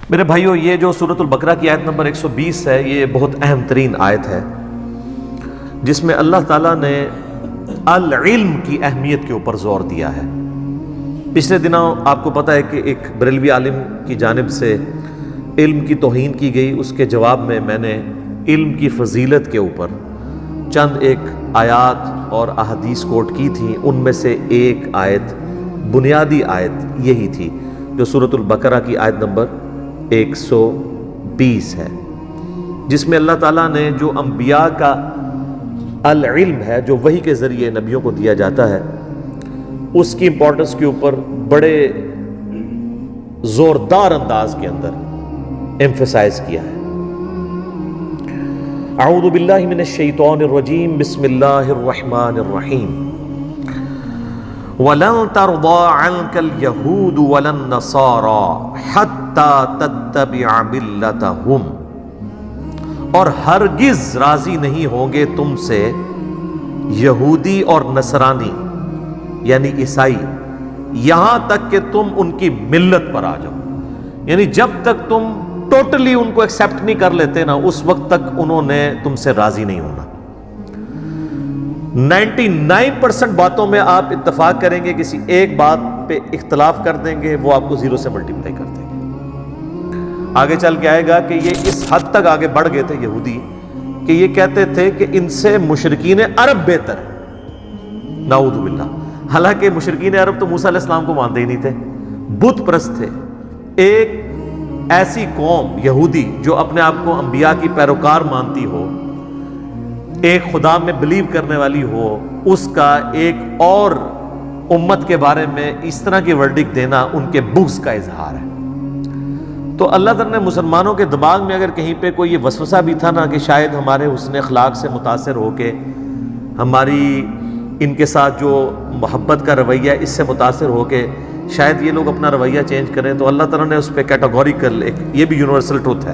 میرے بھائیو، یہ جو سورۃ البقرہ کی آیت نمبر 120 ہے، یہ بہت اہم ترین آیت ہے جس میں اللہ تعالیٰ نے العلم کی اہمیت کے اوپر زور دیا ہے۔ پچھلے دنوں آپ کو پتہ ہے کہ ایک بریلوی عالم کی جانب سے علم کی توہین کی گئی، اس کے جواب میں نے علم کی فضیلت کے اوپر چند ایک آیات اور احادیث کوٹ کی تھیں۔ ان میں سے ایک آیت، بنیادی آیت یہی تھی جو سورۃ البقرہ کی آیت نمبر 120 ہے، جس میں اللہ تعالیٰ نے جو انبیاء کا العلم ہے، جو وحی کے ذریعے نبیوں کو دیا جاتا ہے، اس کی امپورٹنس کے اوپر بڑے زوردار انداز کے اندر ایمفسائز کیا ہے۔ اعوذ باللہ من الشیطان الرجیم، بسم اللہ الرحمن الرحیم۔ وَلَن تَرْضَىٰ عَنْكَ الْيَهُودُ وَلَا النَّصَارَىٰ حَتَّىٰ تَتَّبِعَ مِلَّتَهُمْ، اور ہرگز راضی نہیں ہوں گے تم سے یہودی اور نصرانی یعنی عیسائی، یہاں تک کہ تم ان کی ملت پر آ جاؤ۔ یعنی جب تک تم ٹوٹلی ان کو ایکسیپٹ نہیں کر لیتے نا، اس وقت تک انہوں نے تم سے راضی نہیں ہونا۔ 99% باتوں میں آپ اتفاق کریں گے، کسی ایک بات پہ اختلاف کر دیں گے، وہ آپ کو 0 سے ملٹیپلائی کر دیں گے۔ آگے چل کے آئے گا کہ یہ اس حد تک آگے بڑھ گئے تھے یہودی کہ یہ کہتے تھے کہ ان سے مشرکین عرب بہتر ہے، نعوذ باللہ۔ حالانکہ مشرکین عرب تو موسیٰ علیہ السلام کو مانتے ہی نہیں تھے، بت پرست تھے۔ ایک ایسی قوم یہودی جو اپنے آپ کو انبیاء کی پیروکار مانتی ہو، ایک خدا میں بلیو کرنے والی ہو، اس کا ایک اور امت کے بارے میں اس طرح کی ورڈکٹ دینا ان کے بغض کا اظہار ہے۔ تو اللہ تعالیٰ نے مسلمانوں کے دماغ میں اگر کہیں پہ کوئی یہ وسوسہ بھی تھا نا کہ شاید ہمارے حسن اخلاق سے متاثر ہو کے، ہماری ان کے ساتھ جو محبت کا رویہ اس سے متاثر ہو کے شاید یہ لوگ اپنا رویہ چینج کریں، تو اللہ تعالیٰ نے اس پہ کیٹیگوریکل ایک، یہ بھی یونیورسل ٹروتھ ہے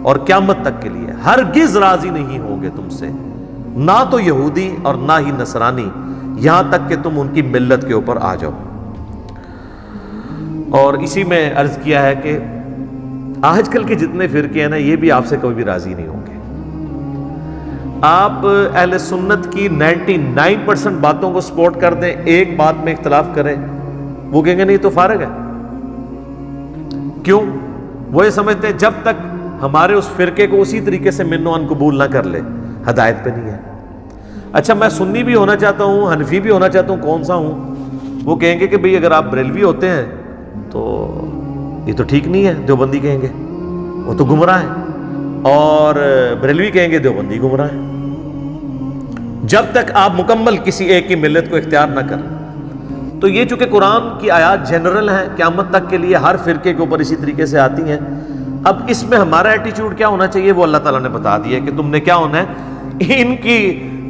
اور قیامت تک کے لیے ہرگز راضی نہیں ہوں گے تم سے، نہ تو یہودی اور نہ ہی نصرانی، یہاں تک کہ تم ان کی ملت کے اوپر آ جاؤ۔ اور اسی میں عرض کیا ہے کہ آج کل کے جتنے فرقے ہیں نا، یہ بھی آپ سے کبھی بھی راضی نہیں ہوں گے۔ آپ اہل سنت کی 99% باتوں کو سپورٹ کر دیں، ایک بات میں اختلاف کریں، وہ کہیں گے نہیں تو فارغ ہے۔ کیوں؟ وہ یہ سمجھتے ہیں جب تک ہمارے اس فرقے کو اسی طریقے سے من و عن قبول نہ کر لے، ہدایت پہ نہیں ہے۔ اچھا، میں سنی بھی ہونا چاہتا ہوں، حنفی بھی ہونا چاہتا ہوں، کون سا ہوں؟ وہ کہیں گے کہ بھئی اگر آپ بریلوی ہوتے ہیں تو یہ تو ٹھیک نہیں ہے، دیوبندی کہیں گے وہ تو گمراہ ہیں، اور بریلوی کہیں گے دیوبندی گمراہ ہیں۔ جب تک آپ مکمل کسی ایک کی ملت کو اختیار نہ کریں۔ تو یہ چونکہ قرآن کی آیات جنرل ہیں، قیامت تک کے لیے ہر فرقے کے اوپر اسی طریقے سے آتی ہیں۔ اب اس میں ہمارا ایٹیچیوڈ کیا ہونا چاہیے، وہ اللہ تعالیٰ نے بتا دیا کہ تم نے کیا ہونا ہے۔ ان کی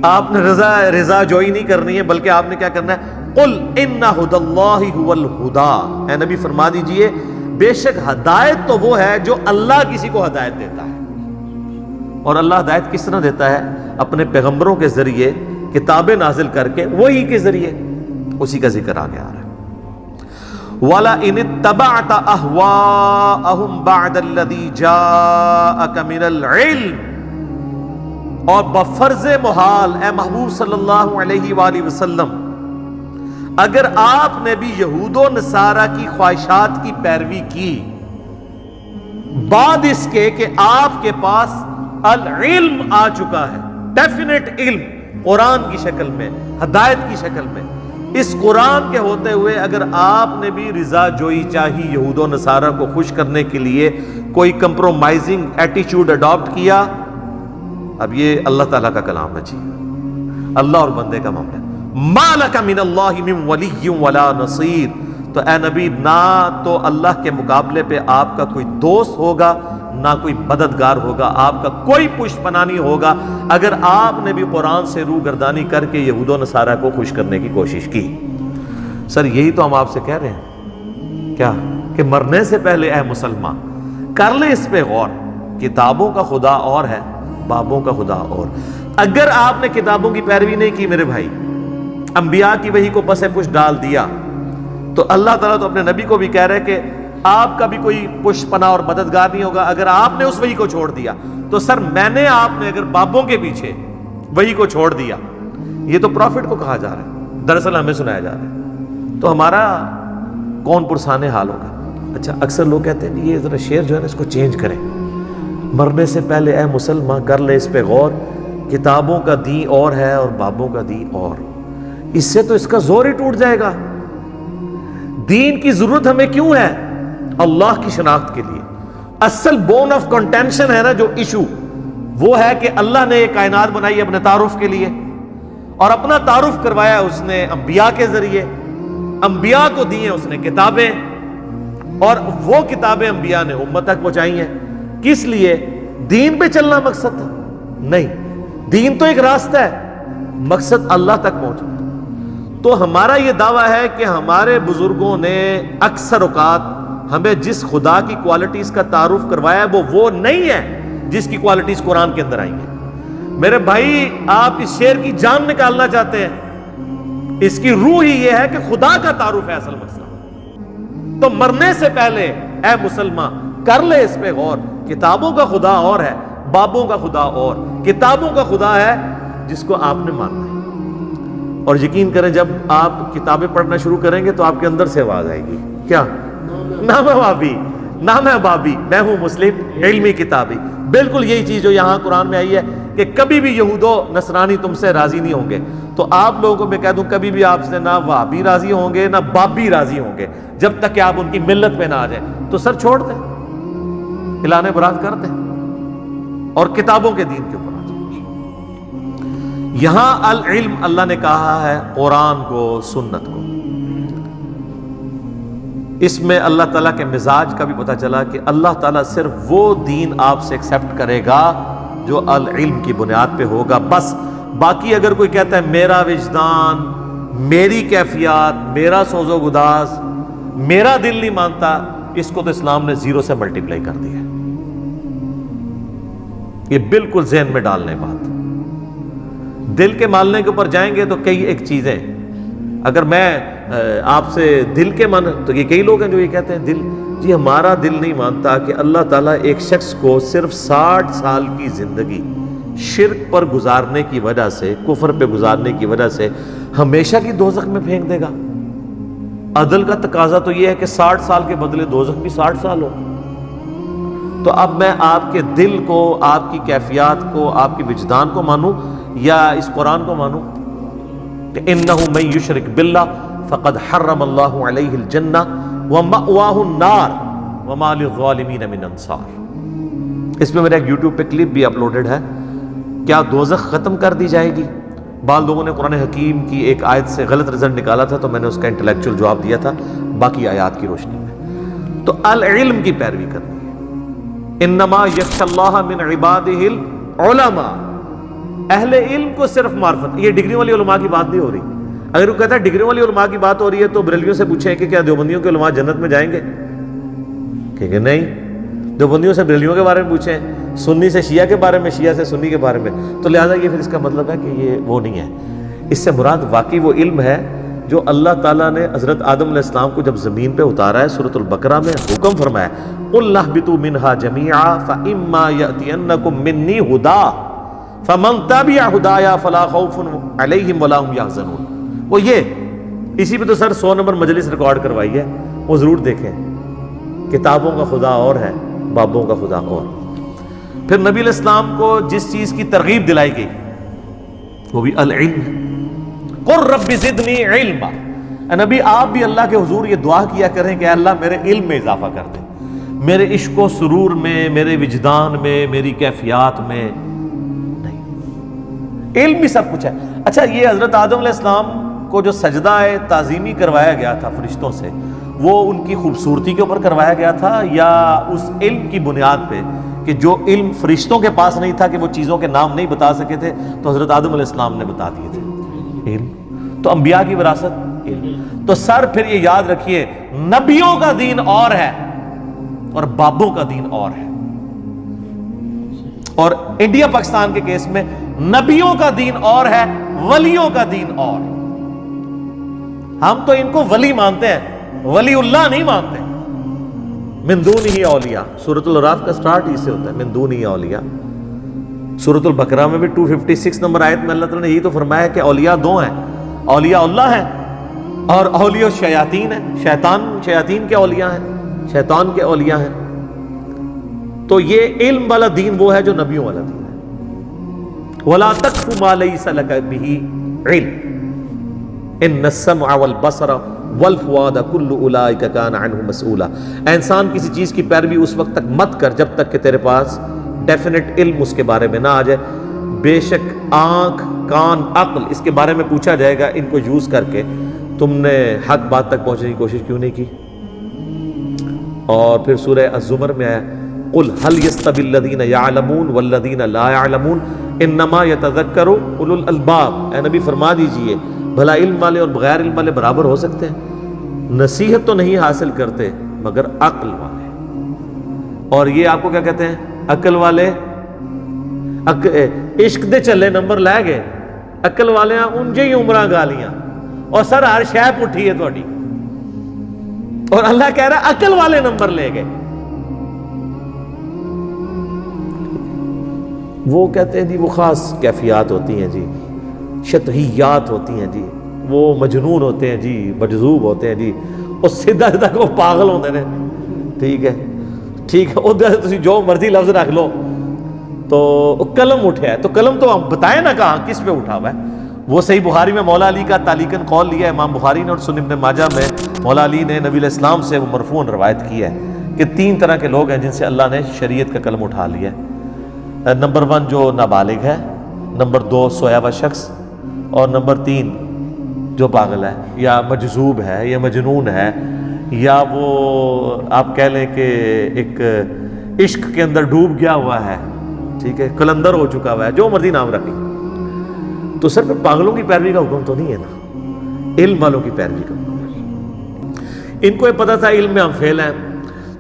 آپ نے رضا جوئی نہیں کرنی ہے، بلکہ آپ نے کیا کرنا ہے، قل ان ھدی اللہ ھو الھدی، اے نبی فرما دیجئے بے شک ہدایت تو وہ ہے جو اللہ کسی کو ہدایت دیتا ہے۔ اور اللہ ہدایت کس طرح دیتا ہے؟ اپنے پیغمبروں کے ذریعے، کتابیں نازل کر کے، وہی کے ذریعے، اسی کا ذکر آگے آ رہا ہے۔ وَلَئِنِ اتَّبَعْتَ أَهْوَاءَهُمْ بَعْدَ الَّذِي جَاءَكَ مِنَ الْعِلْمِ، اور بفرض محال اے محبوب صلی اللہ علیہ وآلہ وسلم، اگر آپ نے بھی یہود و نصارہ کی خواہشات کی پیروی کی بعد اس کے کہ آپ کے پاس العلم آ چکا ہے، ڈیفینیٹ علم قرآن کی شکل میں، ہدایت کی شکل میں، اس قرآن کے ہوتے ہوئے اگر آپ نے بھی رضا جوئی چاہی یہود و نصارہ کو خوش کرنے کے لیے، کوئی کمپرومائزنگ ایٹیچیوڈ اڈاپٹ کیا، اب یہ اللہ تعالیٰ کا کلام ہے جی، اللہ اور بندے کا معاملہ ہے۔ مَا لَكَ مِنَ اللَّهِ مِن وَلِيٍّ وَلَا نَصِيرٍ، تو اے نبی نہ تو اللہ کے مقابلے پہ آپ کا کوئی دوست ہوگا، نہ کوئی مددگار ہوگا، آپ کا کوئی پشت پناہ نہیں ہوگا اگر آپ نے بھی قرآن سے روگردانی کر کے یہود و نصارہ کو خوش کرنے کی کوشش کی۔ سر یہی تو ہم آپ سے کہہ رہے ہیں، کیا کہ مرنے سے پہلے اے مسلمان کر لے اس پہ غور، کتابوں کا خدا اور ہے، بابوں کا خدا اور۔ اگر آپ نے کتابوں کی پیروی نہیں کی میرے بھائی، انبیاء کی وحی کو پس پش ڈال دیا، تو اللہ تعالیٰ تو اپنے نبی کو بھی کہہ رہے کہ آپ کا بھی کوئی پش پناہ اور مددگار نہیں ہوگا اگر آپ نے اس وحی کو چھوڑ دیا. تو سر میں نے آپ نے اگر بابوں کے پیچھے وحی کو چھوڑ دیا, یہ تو پروفٹ کو کہا جا رہا ہے, دراصل ہمیں سنایا جا رہا ہے, تو ہمارا کون پرسان حال ہوگا. اچھا اکثر لوگ کہتے ہیں یہ ذرا شعر جو ہے نا اس کو چینج کریں, مرنے سے پہلے اے مسلمان کر لے اس پہ غور, کتابوں کا دین اور ہے اور بابوں کا دین اور, اس سے تو اس کا زور ہی ٹوٹ جائے گا. دین کی ضرورت ہمیں کیوں ہے؟ اللہ کی شناخت کے لیے. اصل بون آف کنٹینشن ہے نا جو ایشو, وہ ہے کہ اللہ نے یہ کائنات بنائی اپنے تعارف کے لیے, اور اپنا تعارف کروایا اس نے انبیاء کے ذریعے. انبیاء کو دی ہیں اس نے کتابیں, اور وہ کتابیں انبیاء نے امت تک پہنچائی ہیں. کس لیے؟ دین پہ چلنا مقصد تھا؟ نہیں, دین تو ایک راستہ ہے, مقصد اللہ تک پہنچنا. تو ہمارا یہ دعویٰ ہے کہ ہمارے بزرگوں نے اکثر اوقات ہمیں جس خدا کی کوالٹیز کا تعارف کروایا ہے وہ نہیں ہے جس کی کوالٹیز قرآن کے اندر آئی ہیں. میرے بھائی آپ اس شعر کی جان نکالنا چاہتے ہیں, اس کی روح ہی یہ ہے کہ خدا کا تعارف ہے اصل مسئلہ. تو مرنے سے پہلے اے مسلمان کر لے اس پہ غور, کتابوں کا خدا اور ہے, بابوں کا خدا اور. کتابوں کا خدا ہے جس کو آپ نے ماننا ہے, اور یقین کریں جب آپ کتابیں پڑھنا شروع کریں گے تو آپ کے اندر سے آواز آئے گی, کیا نام ہے بابی, نام ہے بابی, میں ہوں مسلم علمی کتابی. بالکل یہی چیز جو یہاں قرآن میں آئی ہے کہ کبھی بھی یہود و نصرانی تم سے راضی نہیں ہوں گے. تو آپ لوگوں کو میں کہہ دوں کبھی بھی آپ سے نہ وہابی راضی ہوں گے نہ بابی راضی ہوں گے جب تک کہ آپ ان کی ملت پہ نہ آ جائیں. تو سر چھوڑ دیں, اعلان برات کر دیں اور کتابوں کے دین کے اوپر آ جائیں. یہاں العلم اللہ نے کہا ہے قرآن کو, سنت کو. اس میں اللہ تعالیٰ کے مزاج کا بھی پتہ چلا کہ اللہ تعالیٰ صرف وہ دین آپ سے ایکسیپٹ کرے گا جو العلم کی بنیاد پہ ہوگا. بس باقی اگر کوئی کہتا ہے میرا وجدان, میری کیفیات, میرا سوز و گداز, میرا دل نہیں مانتا, اس کو تو اسلام نے زیرو سے ملٹیپلائی کر دیا. یہ بالکل ذہن میں ڈالنے بات. دل کے ماننے کے اوپر جائیں گے تو کئی ایک چیزیں, اگر میں آپ سے دل کے مان, تو یہ کئی لوگ ہیں جو یہ کہتے ہیں دل, جی ہمارا دل نہیں مانتا کہ اللہ تعالیٰ ایک شخص کو صرف 60 سال کی زندگی شرک پر گزارنے کی وجہ سے, کفر پہ گزارنے کی وجہ سے ہمیشہ کی دوزخ میں پھینک دے گا. عدل کا تقاضا تو یہ ہے کہ 60 سال کے بدلے دوزخ بھی 60 سال ہو. تو اب میں آپ کے دل کو, آپ کی کیفیات کو, آپ کی وجدان کو مانوں یا اس قرآن کو مانوں کہ انہ من یشرک باللہ فقد حرم اللہ علیہ الجنہ ومأواہ النار وما للظالمین من انصار. اس میں میرا ایک یوٹیوب پہ کلپ بھی اپلوڈڈ ہے. کیا دوزخ ختم کر دی جائے گی؟ بعض لوگوں نے قرآن حکیم کی ایک آیت سے غلط رزلٹ نکالا تھا, تو میں نے اس کا انٹلیکچوئل جواب دیا تھا باقی آیات کی روشنی میں. تو العلم کی پیروی کرنی ہے. انما یخشی اللہ من عبادہ العلماء, اہل علم کو صرف معرفت. یہ ڈگری والی علماء کی بات نہیں ہو رہی. اگر وہ کہتا ہے ڈگری والی علماء کی بات ہو رہی ہے تو بریلویوں سے پوچھیں کہ کیا دیوبندیوں کے علماء جنت میں جائیں گے؟ کہ نہیں. دیوبندیوں سے بریلویوں کے بارے میں پوچھیں, سنی سے شیعہ کے بارے میں, شیعہ سے سنی کے بارے میں. تو لہٰذا یہ پھر اس کا مطلب ہے کہ یہ وہ نہیں ہے. اس سے مراد واقعی وہ علم ہے جو اللہ تعالیٰ نے حضرت آدم علیہ السلام کو جب زمین پہ اتارا ہے, سورۃ البقرہ میں حکم فرمایا قُلْ اهْبِطُوا مِنْهَا جَمِيعًا فَإِمَّا يَأْتِيَنَّكُم مِّنِّي هُدًى فَمَن تَبِعَ هُدَايَ فَلَا خَوْفٌ عَلَيْهِمْ وَلَا هُمْ يَحْزَنُونَ. وہ یہ اسی پہ تو سر 100 نمبر مجلس ریکارڈ کروائی ہے, وہ ضرور دیکھیں. کتابوں کا خدا اور ہے, بابوں کا خدا اور. پھر نبی علیہ السلام کو جس چیز کی ترغیب دلائی گئی وہ بھی العلم. قُلْ رَبِّ زِدْنِي عِلْمًا. اے نبی آپ بھی اللہ کے حضور یہ دعا کیا کریں کہ اللہ میرے علم میں اضافہ کر دے, میرے عشق و سرور میں, میرے وجدان میں, میری کیفیات میں. نہیں, علم بھی سب کچھ ہے. اچھا یہ حضرت آدم علیہ السلام کو جو سجدہ تعظیمی کروایا گیا تھا فرشتوں سے, وہ ان کی خوبصورتی کے اوپر کروایا گیا تھا یا اس علم کی بنیاد پہ کہ جو علم فرشتوں کے پاس نہیں تھا کہ وہ چیزوں کے نام نہیں بتا سکے تھے تو حضرت آدم علیہ السلام نے بتا دیے تھے؟ علم. تو انبیاء کی وراثت علم. تو سر پھر یہ یاد رکھیے نبیوں کا دین اور ہے اور بابوں کا دین اور ہے. اور انڈیا پاکستان کے کیس میں نبیوں کا دین اور ہے, ولیوں کا دین اور. ہم تو ان کو ولی مانتے ہیں, ولی اللہ نہیں مانتے. من دونہ اولیاء، سورۃ الاعراف کا سٹارٹ اس سے ہوتا ہے، من دونہ اولیاء۔ سورۃ البقرہ میں بھی 256 نمبر آیت میں اللہ تعالیٰ نے یہی تو فرمایا کہ اولیاء دو ہیں، اولیاء اللہ ہیں اور اولیاء شیاطین ہیں، شیاطین کے اولیاء ہیں، شیطان کے اولیاء ہیں۔ تو یہ علم والا دین وہ ہے جو نبیوں والا دین ہے۔ وَلَا تَقْفُ مَا لَيْسَ لَكَ بِهِ عِلْمٌ إِنَّ السَّمْعَ وَالْبَصَرَ وَالْفُؤَادَ كُلُّ أُولَٰئِكَ كَانَ عَنْهُ مَسْئُولًا۔ اے انسان کسی چیز کی پیروی اس وقت تک مت کر جب تک کہ تیرے پاس ڈیفینٹ علم اس کے بارے میں نہ آ جائے۔ بے شک آنکھ، کان، عقل، اس کے بارے میں پوچھا جائے گا، ان کو یوز کر کے تم نے حق بات تک پہنچنے کی کوشش کیوں نہیں کی؟ اور پھر سورہ الزمر میں آیا قُلْ هَلْ يَسْتَوِي الَّذِينَ يَعْلَمُونَ وَالَّذِينَ لَا يَعْلَمُونَ إِنَّمَا يَتَذَكَّرُ أُولُو الْأَلْبَابِ۔ اے نبی فرما دیجئے بھلا علم والے اور بغیر علم والے برابر ہو سکتے ہیں؟ نصیحت تو نہیں حاصل کرتے مگر عقل والے۔ اور یہ آپ کو کیا کہتے ہیں؟ عقل والے۔ عشق دے چلے نمبر لے گئے، عقل والے انجے ہی عمرہ گالیاں اور سر ہر شے پٹھی ہے تھوڑی، اور اللہ کہہ رہا ہے عقل والے نمبر لے گئے۔ وہ کہتے ہیں جی وہ خاص کیفیات ہوتی ہیں جی، شطحیات ہوتی ہیں جی، وہ مجنون ہوتے ہیں جی، مجذوب ہوتے ہیں جی، اور سیدھا سیدھا وہ پاگل ہوتے ہیں۔ ٹھیک ہے ٹھیک ہے، ادھر تسی جو مرضی لفظ رکھ لو، تو قلم اٹھا ہے تو قلم تو ہم بتائیں نا کہاں کس پہ اٹھا ہوا ہے۔ وہ صحیح بخاری میں مولا علی کا تعلیقاً قول لیا ہے امام بخاری نے، اور سنن ابن ماجہ میں مولا علی نے نبی علیہ السلام سے وہ مرفوعاً روایت کی ہے کہ 3 طرح کے لوگ ہیں جن سے اللہ نے شریعت کا قلم اٹھا لیا ہے۔ نمبر 1 جو نابالغ ہے، نمبر 2 سویا ہوا شخص، اور نمبر 3 جو پاگل ہے یا مجذوب ہے یا مجنون ہے، یا وہ آپ کہہ لیں کہ ایک عشق کے اندر ڈوب گیا ہوا ہے، ٹھیک ہے، قلندر ہو چکا ہوا ہے، جو مرضی نام رکھ لیں۔ تو سر پھر پاگلوں کی پیروی کا حکم تو نہیں ہے نا، علم والوں کی پیروی کا حکم ہے۔ ان کو یہ پتا تھا علم میں ہم فیل ہیں،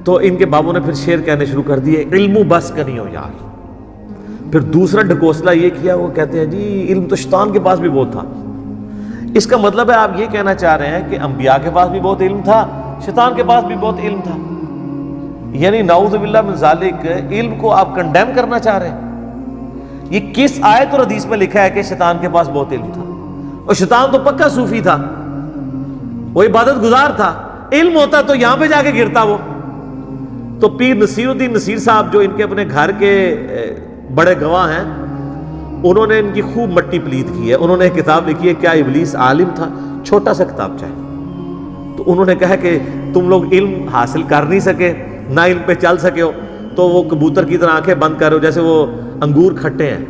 تو ان کے بابوں نے پھر شعر کہنے شروع کر دیے، علم بس کا نہیں ہو یار۔ پھر دوسرا ڈھکوسلا یہ کیا، وہ کہتے ہیں جی علم تو شیطان کے پاس بھی بہت تھا۔ اس کا مطلب ہے آپ یہ کہنا چاہ رہے ہیں کہ انبیاء کے پاس بھی بہت علم تھا، شیطان کے پاس بھی بہت علم تھا، یعنی نعوذ باللہ من ذالک علم کو آپ کنڈیم کرنا چاہ رہے ہیں۔ یہ کس آیت اور حدیث میں لکھا ہے کہ شیطان کے پاس بہت علم تھا؟ اور شیطان تو پکا صوفی تھا، وہ عبادت گزار تھا، علم ہوتا تو یہاں پہ جا کے گرتا وہ۔ تو پیر نصیر الدین نصیر صاحب جو ان کے اپنے گھر کے بڑے گواہ ہیں، انہوں نے ان کی خوب مٹی پلید کی ہے۔ انہوں نے ایک کتاب لکھی ہے کیا ابلیس عالم تھا، چھوٹا سا کتاب چاہے، تو انہوں نے کہا کہ تم لوگ علم حاصل کر نہیں سکے، نہ علم پہ چل سکے ہو، تو وہ کبوتر کی طرح آنکھیں بند کر رہے ہو، جیسے وہ انگور کھٹے ہیں،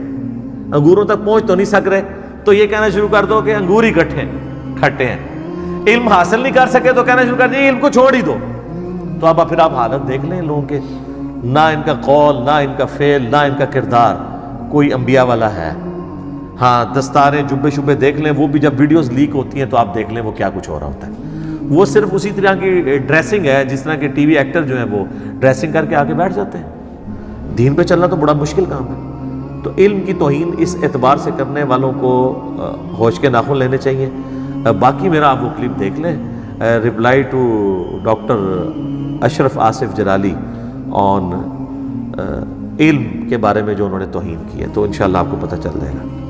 انگوروں تک پہنچ تو نہیں سک رہے، تو یہ کہنا شروع کر دو کہ انگور ہی کھٹے ہیں۔ علم حاصل نہیں کر سکے تو کہنا شروع کر دیا علم کو چھوڑ ہی دو۔ تو اب پھر آپ حالت دیکھ لیں لوگوں کے، نہ ان کا قول، نہ ان کا فعل، نہ ان کا کردار کوئی انبیاء والا ہے۔ ہاں دستاریں جبے شبے دیکھ لیں، وہ بھی جب ویڈیوز لیک ہوتی ہیں تو آپ دیکھ لیں وہ کیا کچھ ہو رہا ہوتا ہے۔ وہ صرف اسی طرح کی ڈریسنگ ہے جس طرح کے ٹی وی ایکٹر جو ہیں وہ ڈریسنگ کر کے آگے بیٹھ جاتے ہیں۔ دین پہ چلنا تو بڑا مشکل کام ہے۔ تو علم کی توہین اس اعتبار سے کرنے والوں کو ہوش کے ناخن لینے چاہیے۔ باقی میرا آپ وہ کلپ دیکھ لیں، رپلائی ٹو ڈاکٹر اشرف آصف جلالی آن علم کے بارے میں جو انہوں نے توہین کی ہے، تو انشاءاللہ آپ کو پتہ چل جائے گا۔